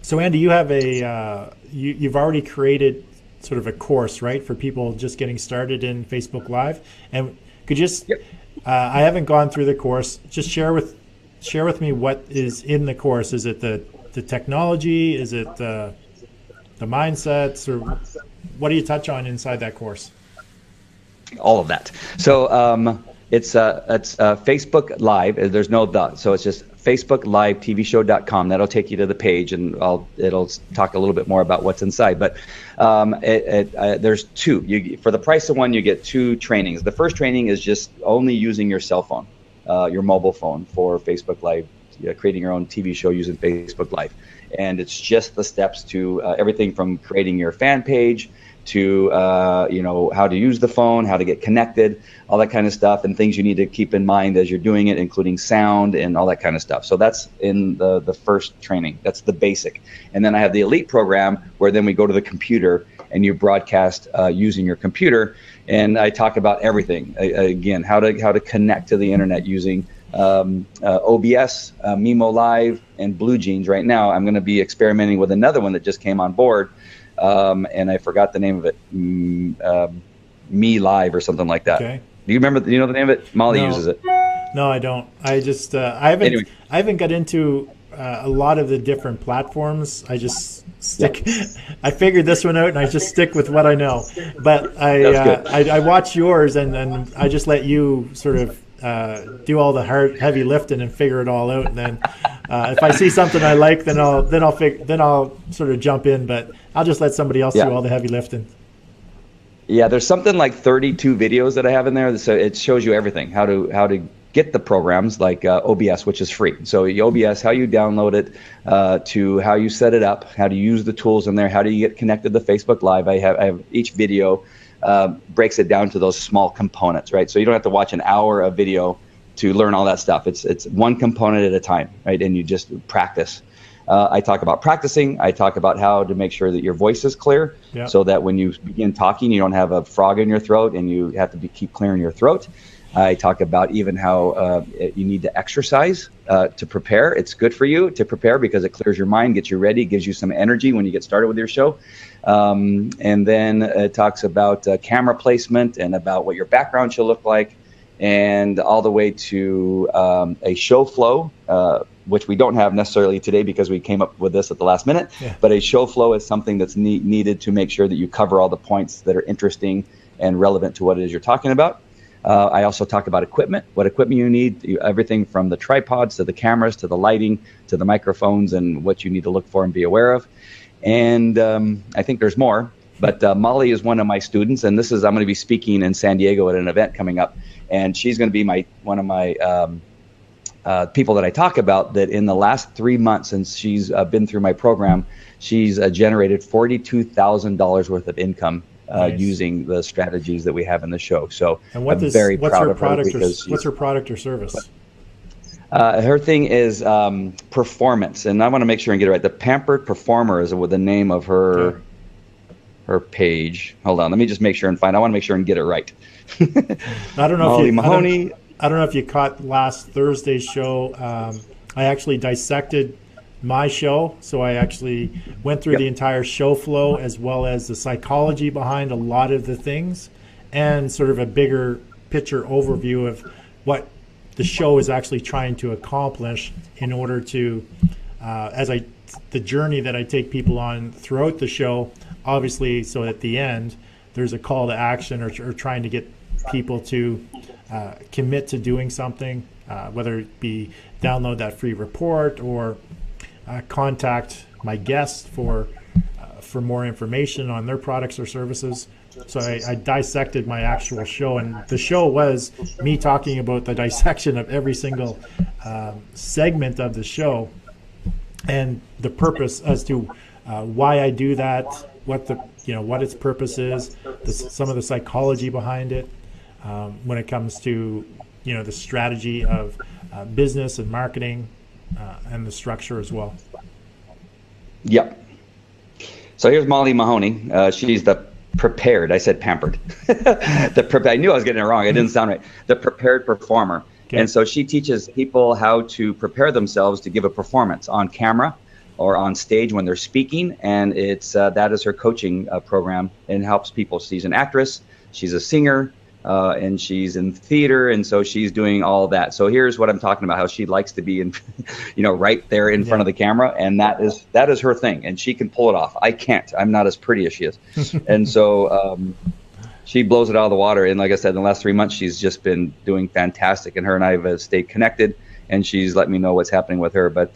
So Andy, you have you've already created sort of a course, right, for people just getting started in Facebook Live. And could you just, Yep. I haven't gone through the course. Just share with me what is in the course. Is it the technology? Is it the mindsets, or what do you touch on inside that course? All of that. So it's Facebook Live. There's no the, so it's just facebooklivetvshow.com. That'll take you to the page, and it'll talk a little bit more about what's inside. But there's two. For the price of one, you get two trainings. The first training is just only using your cell phone, your mobile phone for Facebook Live, creating your own TV show using Facebook Live. And it's just the steps to everything from creating your fan page to how to use the phone, how to get connected, all that kind of stuff, and things you need to keep in mind as you're doing it, including sound and all that kind of stuff. So that's in the first training. That's the basic. And then I have the elite program, where then we go to the computer and you broadcast using your computer. And I talk about everything. Again, how to connect to the internet using OBS, Mimo Live, and Blue Jeans. Right now, I'm going to be experimenting with another one that just came on board, and I forgot the name of it. Me Live or something like that. Okay. Do you remember? Do you know the name of it? Molly No, uses it. no, I don't. I just Anyway, I haven't got into a lot of the different platforms. I just stick. I figured this one out, and I just stick with what I know. But that's good. I watch yours, and I just let you sort of do all the heavy lifting and figure it all out. And then if I see something I like, then I'll sort of jump in. But I'll just let somebody else do all the heavy lifting. Yeah, there's something like 32 videos that I have in there. So it shows you everything, how to get the programs like OBS, which is free. So OBS, how you download it, to how you set it up, how to use the tools in there, how do you get connected to Facebook Live. I have each video breaks it down to those small components, right? So you don't have to watch an hour of video to learn all that stuff. It's one component at a time, right? And you just practice. I talk about practicing. I talk about how to make sure that your voice is clear, so that when you begin talking, you don't have a frog in your throat and you have to keep clearing your throat. I talk about even how you need to exercise to prepare. It's good for you to prepare because it clears your mind, gets you ready, gives you some energy when you get started with your show. And then it talks about camera placement and about what your background should look like, and all the way to a show flow, which we don't have necessarily today because we came up with this at the last minute. Yeah. But a show flow is something that's needed to make sure that you cover all the points that are interesting and relevant to what it is you're talking about. I also talk about equipment, what equipment you need, everything from the tripods to the cameras to the lighting to the microphones, and what you need to look for and be aware of. And I think there's more, but Molly is one of my students, and I'm going to be speaking in San Diego at an event coming up, and she's going to be one of my people that I talk about, that in the last 3 months since she's been through my program, she's generated $42,000 worth of income using the strategies that we have in the show. So I'm very proud of her because what's her product or service? Her thing is performance, and I want to make sure and get it right. The Pampered Performer is the name of her her page. Hold on, let me just make sure and find. I want to make sure and get it right. I don't know Molly if Mahoney. I don't know if you caught last Thursday's show. I actually dissected my show, so I actually went through the entire show flow as well as the psychology behind a lot of the things, and sort of a bigger picture overview of what the show is actually trying to accomplish in order to, the journey that I take people on throughout the show, obviously, so at the end there's a call to action, or trying to get people to commit to doing something, whether it be download that free report or contact my guest for more information on their products or services. So I dissected my actual show, and the show was me talking about the dissection of every single segment of the show, and the purpose as to why I do that, what its purpose is, some of the psychology behind it, when it comes to the strategy of business and marketing, and the structure as well. Yep. So here's Molly Mahoney. She's the prepared. I said pampered. I knew I was getting it wrong. It didn't sound right. The prepared performer. Okay. And so she teaches people how to prepare themselves to give a performance on camera, or on stage when they're speaking, and it's that is her coaching program, and helps people. She's an actress, she's a singer, and she's in theater, and so she's doing all that. So here's what I'm talking about: how she likes to be in, right there in front of the camera, and that is her thing, and she can pull it off. I can't. I'm not as pretty as she is, and so she blows it out of the water. And like I said, in the last 3 months, she's just been doing fantastic, and her and I have stayed connected, and she's let me know what's happening with her. But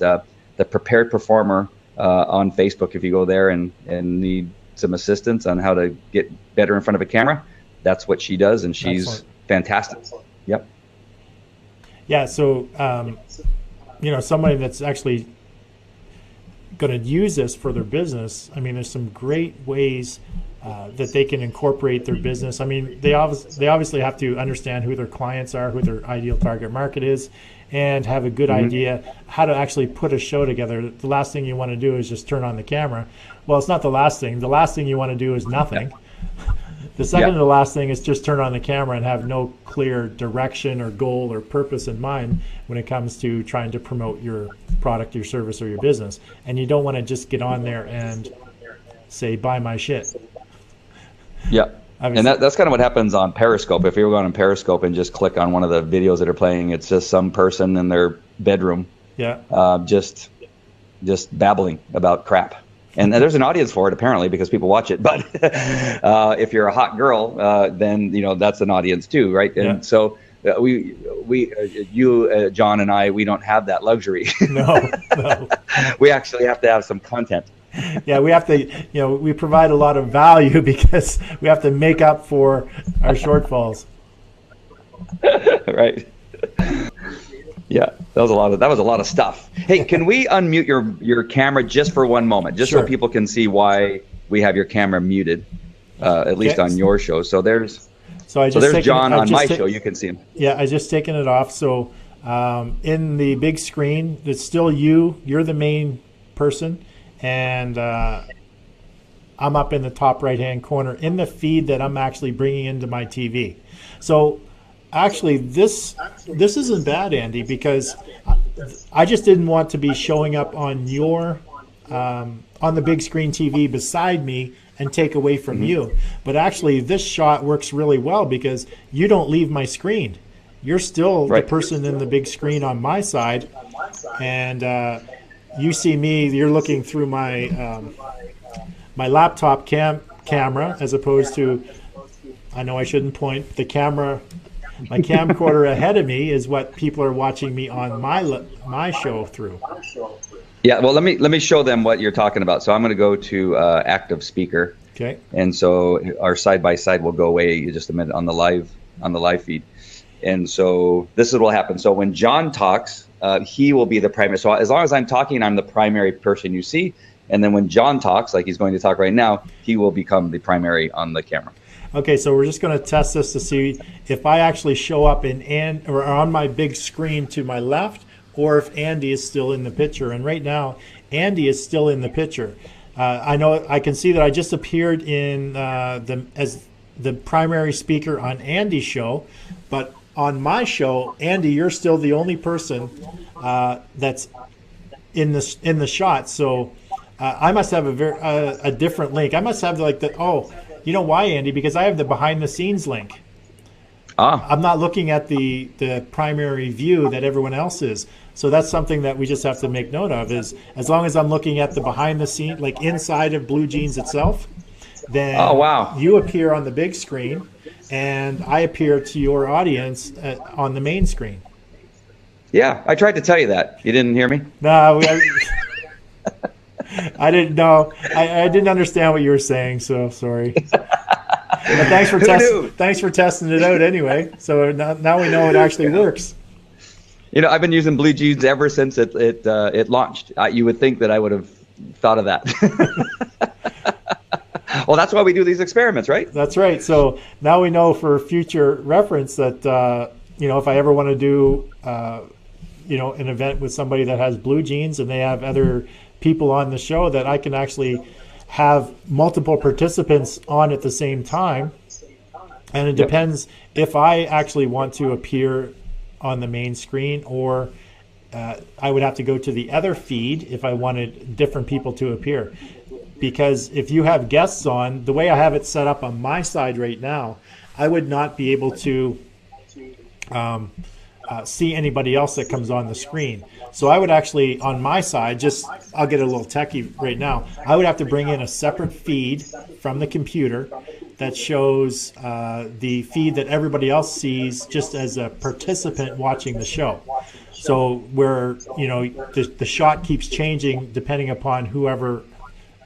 the Prepared Performer on Facebook, if you go there and need some assistance on how to get better in front of a camera, that's what she does, and she's Excellent. fantastic. Yep. Yeah, so somebody that's actually going to use this for their business, I mean, there's some great ways that they can incorporate their business. I mean, they obviously have to understand who their clients are, who their ideal target market is, and have a good idea how to actually put a show together. The last thing you want to do is just turn on the camera. Well, it's not the last thing. The last thing you want to do is nothing. The second to the last thing is just turn on the camera and have no clear direction or goal or purpose in mind when it comes to trying to promote your product, your service, or your business. And you don't want to just get on there and say, buy my shit. Yeah. And that's kind of what happens on Periscope. If you're going on Periscope and just click on one of the videos that are playing, it's just some person in their bedroom, just babbling about crap. And there's an audience for it, apparently, because people watch it. But if you're a hot girl, then that's an audience too, right? And so you, John, and I, we don't have that luxury. No. We actually have to have some content. Yeah, we have to, we provide a lot of value because we have to make up for our shortfalls. Right. Yeah, that was a lot of stuff. Hey, can we unmute your camera just for one moment, just so people can see why we have your camera muted, at least on your show. So there's John on my show. You can see him. Yeah, I just taken it off. So in the big screen, it's still you. You're the main person. And I'm up in the top right-hand corner in the feed that I'm actually bringing into my TV. So actually, this isn't bad, Andy, because I just didn't want to be showing up on your on the big screen TV beside me and take away from you. But actually, this shot works really well because you don't leave my screen. You're still the person in the big screen on my side, and you see me. You're looking through my my laptop camera as opposed to. I know I shouldn't point. The camera, my camcorder ahead of me is what people are watching me on my show through. Yeah, well, let me show them what you're talking about. So I'm going to go to active speaker. Okay. And so our side by side will go away just a minute on the live feed. And so this is what will happen. So when John talks, he will be the primary. So as long as I'm talking, I'm the primary person you see. And then when John talks, like he's going to talk right now, he will become the primary on the camera. Okay, so we're just going to test this to see if I actually show up or on my big screen to my left, or if Andy is still in the picture. And right now, Andy is still in the picture. I know I can see that I just appeared in as the primary speaker on Andy's show, but on my show, Andy, you're still the only person that's in the shot. So I must have a different link. I must have you know why, Andy? Because I have the behind the scenes link. I'm not looking at the primary view that everyone else is. So that's something that we just have to make note of, is as long as I'm looking at the behind the scene, like inside of Blue Jeans itself, then you appear on the big screen and I appear to your audience on the main screen. Yeah, I tried to tell you that. You didn't hear me? No, I didn't know. I didn't understand what you were saying, so sorry. But thanks for testing it out anyway. So now we know it actually works. I've been using Blue Jeans ever since it launched. You would think that I would have thought of that. Well, that's why we do these experiments, right? That's right. So now we know for future reference that if I ever want to do an event with somebody that has Blue Jeans and they have other people on the show, that I can actually have multiple participants on at the same time. And it depends if I actually want to appear on the main screen or I would have to go to the other feed if I wanted different people to appear. Because if you have guests on, the way I have it set up on my side right now, I would not be able to see anybody else that comes on the screen. So I would actually, on my side, I'll get a little techie right now. I would have to bring in a separate feed from the computer that shows the feed that everybody else sees just as a participant watching the show. So where, the shot keeps changing depending upon whoever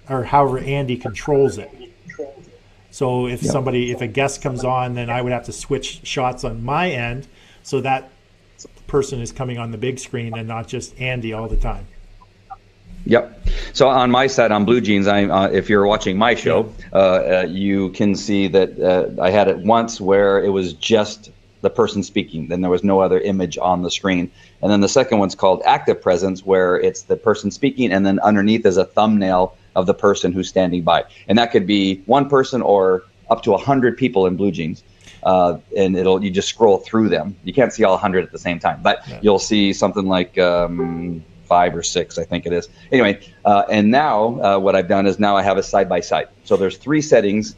or however Andy controls it. So if a guest comes on, then I would have to switch shots on my end so that person is coming on the big screen and not just Andy all the time. Yep. So on my side, on Blue Jeans, if you're watching my show, you can see that I had it once where it was just the person speaking. Then there was no other image on the screen. And then the second one's called Active Presence, where it's the person speaking, and then underneath is a thumbnail of the person who's standing by. And that could be one person or up to 100 people in Blue Jeans. And you just scroll through them. You can't see all 100 at the same time, but you'll see something like 5 or 6, I think it is. Anyway, and now what I've done is now I have a side-by-side. So there's 3 settings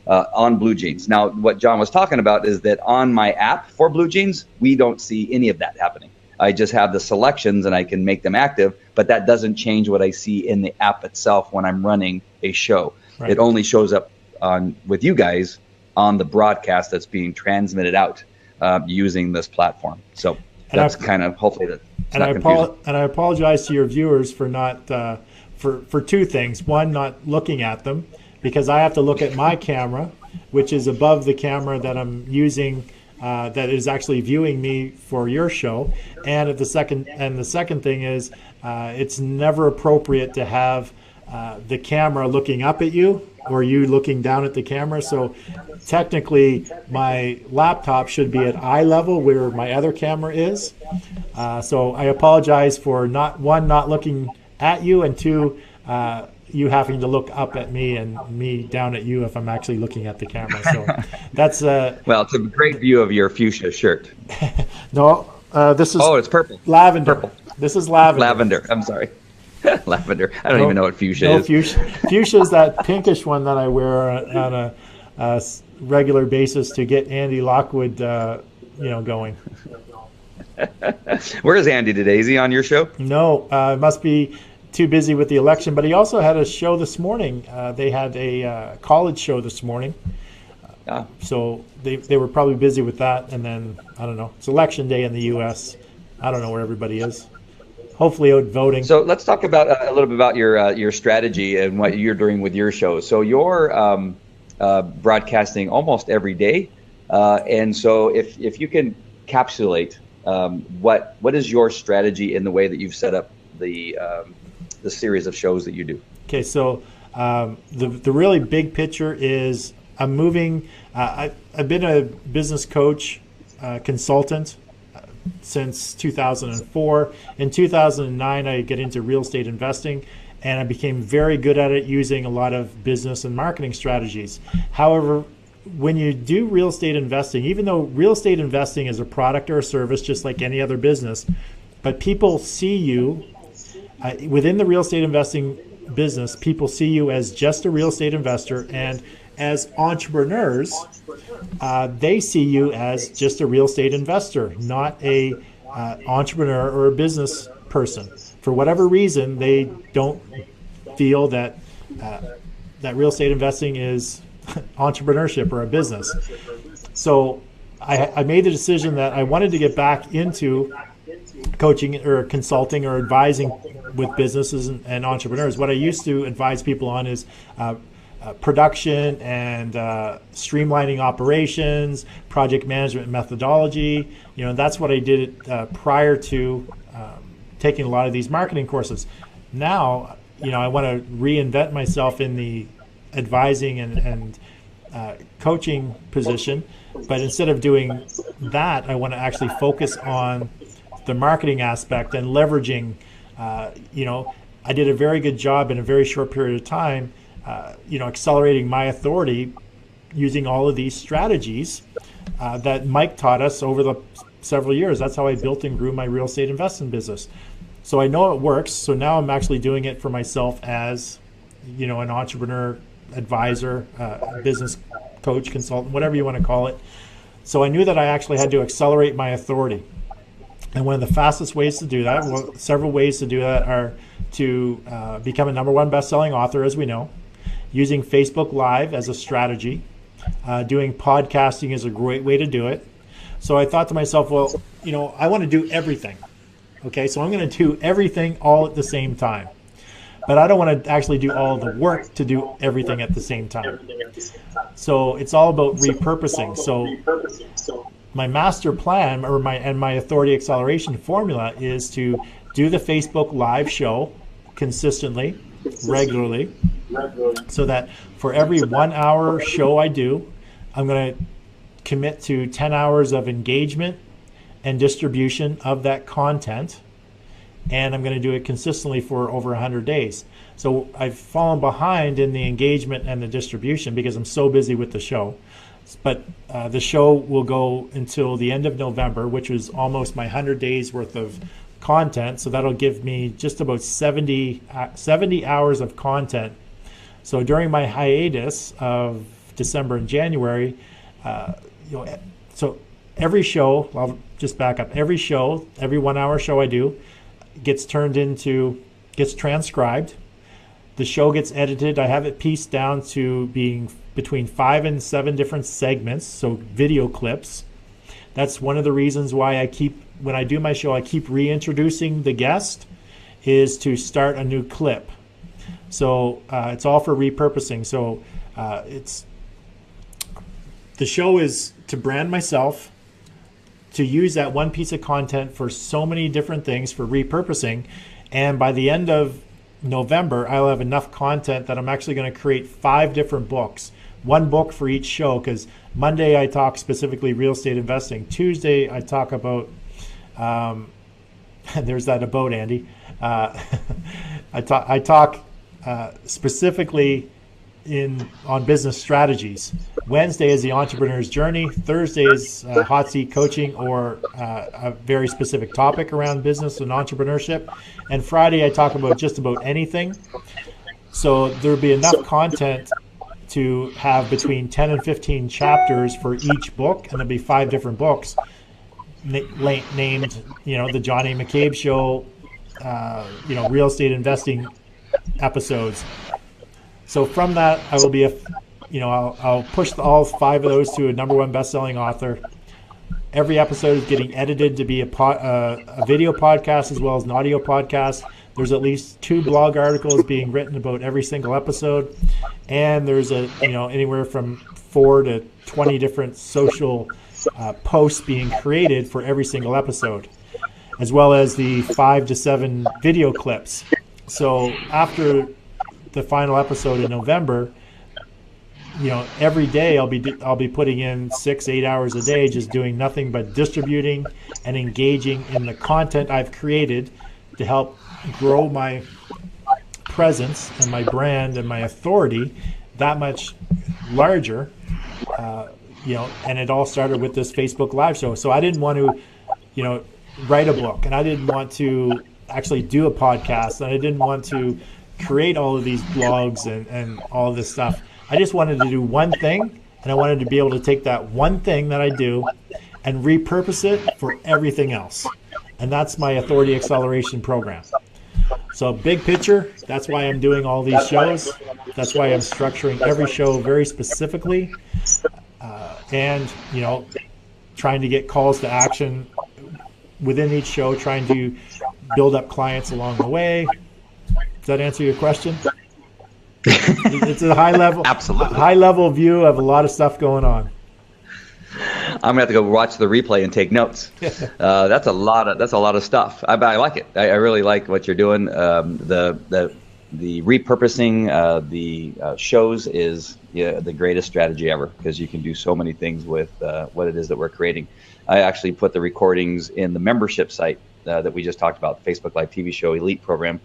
on Blue Jeans. Now, what John was talking about is that on my app for Blue Jeans, we don't see any of that happening. I just have the selections and I can make them active, but that doesn't change what I see in the app itself when I'm running a show. Right. It only shows up with you guys on the broadcast that's being transmitted out using this platform. So that's kind of hopefully that. And I apologize to your viewers for not for 2 things. One, not looking at them, because I have to look at my camera, which is above the camera that I'm using that is actually viewing me for your show. And the second thing is it's never appropriate to have the camera looking up at you or you looking down at the camera. So technically my laptop should be at eye level where my other camera is. So I apologize for not looking at you, and 2, you having to look up at me and me down at you if I'm actually looking at the camera. So that's well, it's a great view of your fuchsia shirt. No, this is it's purple. Lavender. Purple. This is lavender. Lavender. I'm sorry. Lavender. I don't even know what fuchsia is. Fuchsia is that pinkish one that I wear on a regular basis to get Andy Lockwood, going. Where is Andy today? Is he on your show? No, must be too busy with the election. But he also had a show this morning. They had a college show this morning. So they were probably busy with that. And then, I don't know, it's election day in the U.S. I don't know where everybody is. Hopefully out voting. So let's talk about a little bit about your strategy and what you're doing with your show. So you're broadcasting almost every day. And so if you can encapsulate what is your strategy in the way that you've set up the series of shows that you do? Okay, so the really big picture is I'm moving. I've been a business coach, consultant since 2004. In 2009, I get into real estate investing, and I became very good at it using a lot of business and marketing strategies. However, when you do real estate investing, even though real estate investing is a product or a service just like any other business, but people see you within the real estate investing business, people see you as just a real estate investor, and as entrepreneurs, they see you as just a real estate investor, not a entrepreneur or a business person. For whatever reason, they don't feel that that real estate investing is entrepreneurship or a business. So I made the decision that I wanted to get back into coaching or consulting or advising with businesses and entrepreneurs. What I used to advise people on is production and streamlining operations, project management methodology. That's what I did prior to taking a lot of these marketing courses. Now, I want to reinvent myself in the advising and coaching position, but instead of doing that, I want to actually focus on the marketing aspect and leveraging. I did a very good job in a very short period of time, accelerating my authority using all of these strategies that Mike taught us over the several years. That's how I built and grew my real estate investing business. So I know it works. So now I'm actually doing it for myself as, an entrepreneur, advisor, business coach, consultant, whatever you want to call it. So I knew that I actually had to accelerate my authority. And one of the fastest ways to do that, well, several ways to do that, are to become a #1 best-selling author, as we know, using Facebook Live as a strategy. Doing podcasting is a great way to do it. So I thought to myself, well, I want to do everything. Okay, so I'm going to do everything all at the same time. But I don't want to actually do all the work to do everything at the same time. So it's all about repurposing. So my master plan, or my authority acceleration formula, is to do the Facebook Live show consistently, regularly, so that for every 1 hour show I do, I'm going to commit to 10 hours of engagement and distribution of that content. And I'm going to do it consistently for over 100 days. So I've fallen behind in the engagement and the distribution because I'm so busy with the show. But the show will go until the end of November, which is almost my 100 days worth of content. So that'll give me just about 70 hours of content. So during my hiatus of December and January, so every show, I'll just back up, every 1 hour show I do gets transcribed. The show gets edited. I have it pieced down to being between 5 and 7 different segments, so video clips. That's one of the reasons why when I do my show, I keep reintroducing the guest, is to start a new clip. So it's all for repurposing. So the show is to brand myself, to use that one piece of content for so many different things for repurposing. And by the end of November, I'll have enough content that I'm actually going to create 5 different books, 1 book for each show. Because Monday I talk specifically real estate investing. Tuesday I talk about, there's that about Andy. I talk specifically on business strategies. Wednesday is the entrepreneur's journey. Thursday is hot seat coaching, or a very specific topic around business and entrepreneurship. And Friday I talk about just about anything. So there'll be enough content to have between 10 and 15 chapters for each book, and there'll be 5 different books named, the Johnny McCabe Show, real estate investing episodes. So from that, I will be I'll push all 5 of those to a #1 best-selling author. Every episode is getting edited to be a video podcast as well as an audio podcast. There's at least 2 blog articles being written about every single episode, and there's anywhere from 4 to 20 different social posts being created for every single episode, as well as the 5 to 7 video clips. So after the final episode in November, every day I'll be putting in 6-8 hours a day, just doing nothing but distributing and engaging in the content I've created to help grow my presence and my brand and my authority that much larger. And it all started with this Facebook Live show. So I didn't want to, write a book, and I didn't want to actually do a podcast, and I didn't want to create all of these blogs and all of this stuff. I just wanted to do one thing, and I wanted to be able to take that one thing that I do and repurpose it for everything else. And that's my authority acceleration program. So big picture, that's why I'm doing all these shows. That's why I'm structuring every show very specifically, and trying to get calls to action within each show, trying to build up clients along the way. Does that answer your question? It's a high level view of a lot of stuff going on. I'm gonna have to go watch the replay and take notes. That's a lot of stuff. I like it. I really like what you're doing. The repurposing the shows is the greatest strategy ever, because you can do so many things with what it is that we're creating. I actually put the recordings in the membership site that we just talked about, Facebook Live TV show Elite program,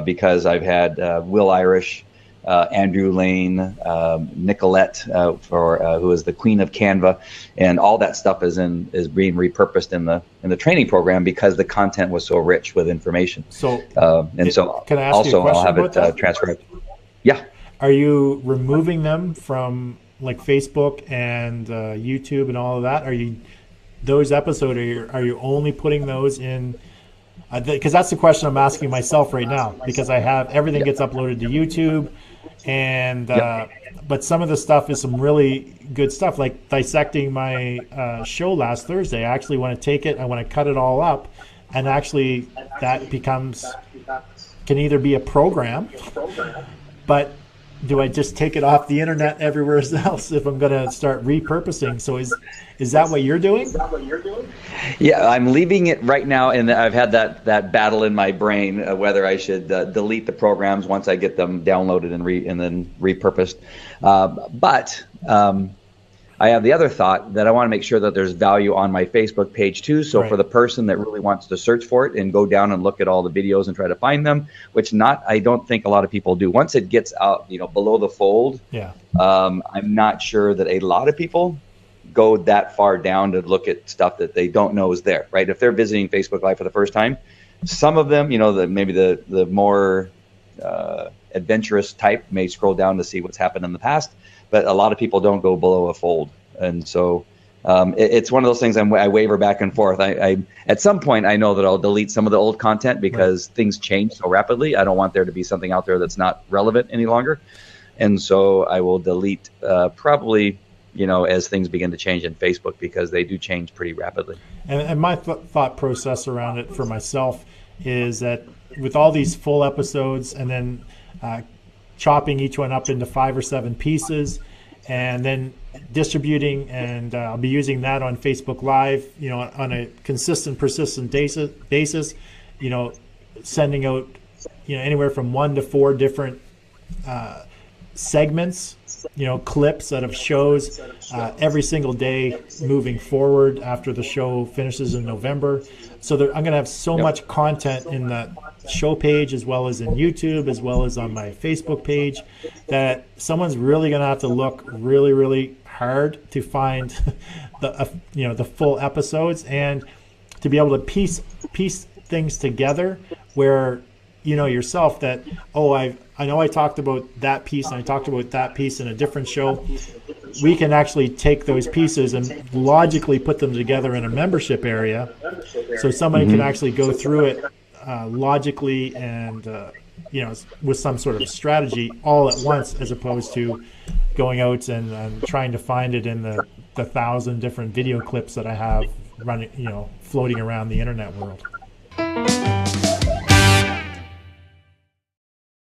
because I've had Will Irish, Andrew Lane, Nicolette, who is the queen of Canva, and all that stuff is being repurposed in the training program because the content was so rich with information. So, so can I ask also you a question I'll have about it that? transcribed. Yeah. Are you removing them from like Facebook and YouTube and all of that? Are you those episodes? Are you only putting those in? Because that's the question I'm asking myself right now. Because I have everything gets uploaded to YouTube, and but some of the stuff is some really good stuff, like dissecting my show last Thursday. I actually want to take it. I want to cut it all up, and actually that can either be a program, but do I just take it off the internet everywhere else if I'm going to start repurposing? So is that what you're doing? Yeah, I'm leaving it right now, and I've had that battle in my brain whether I should delete the programs once I get them downloaded and then repurposed. But I have the other thought that I want to make sure that there's value on my Facebook page too. So for the person that really wants to search for it and go down and look at all the videos and try to find them, which I don't think a lot of people do. Once it gets out, below the fold, I'm not sure that a lot of people go that far down to look at stuff that they don't know is there, right? If they're visiting Facebook Live for the first time, some of them, maybe the more adventurous type may scroll down to see what's happened in the past. But a lot of people don't go below a fold, and so it's one of those things I waver back and forth. I at some point I know that I'll delete some of the old content because things change so rapidly. I don't want there to be something out there that's not relevant any longer, and so I will delete probably as things begin to change in Facebook because they do change pretty rapidly. And my thought process around it for myself is that with all these full episodes and then chopping each one up into 5 or 7 pieces and then distributing, and I'll be using that on Facebook Live, on a consistent, persistent basis, sending out, anywhere from 1 to 4 different segments, clips out of shows every single day moving forward after the show finishes in November. So I'm going to have so much content in the show page as well as in YouTube as well as on my Facebook page that someone's really going to have to look really, really hard to find the full episodes and to be able to piece things together where yourself that I know I talked about that piece and I talked about that piece in a different show. We can actually take those pieces and logically put them together in a membership area so somebody can actually go through it logically and with some sort of strategy all at once, as opposed to going out and trying to find it in the 1,000 different video clips that I have running, floating around the internet world.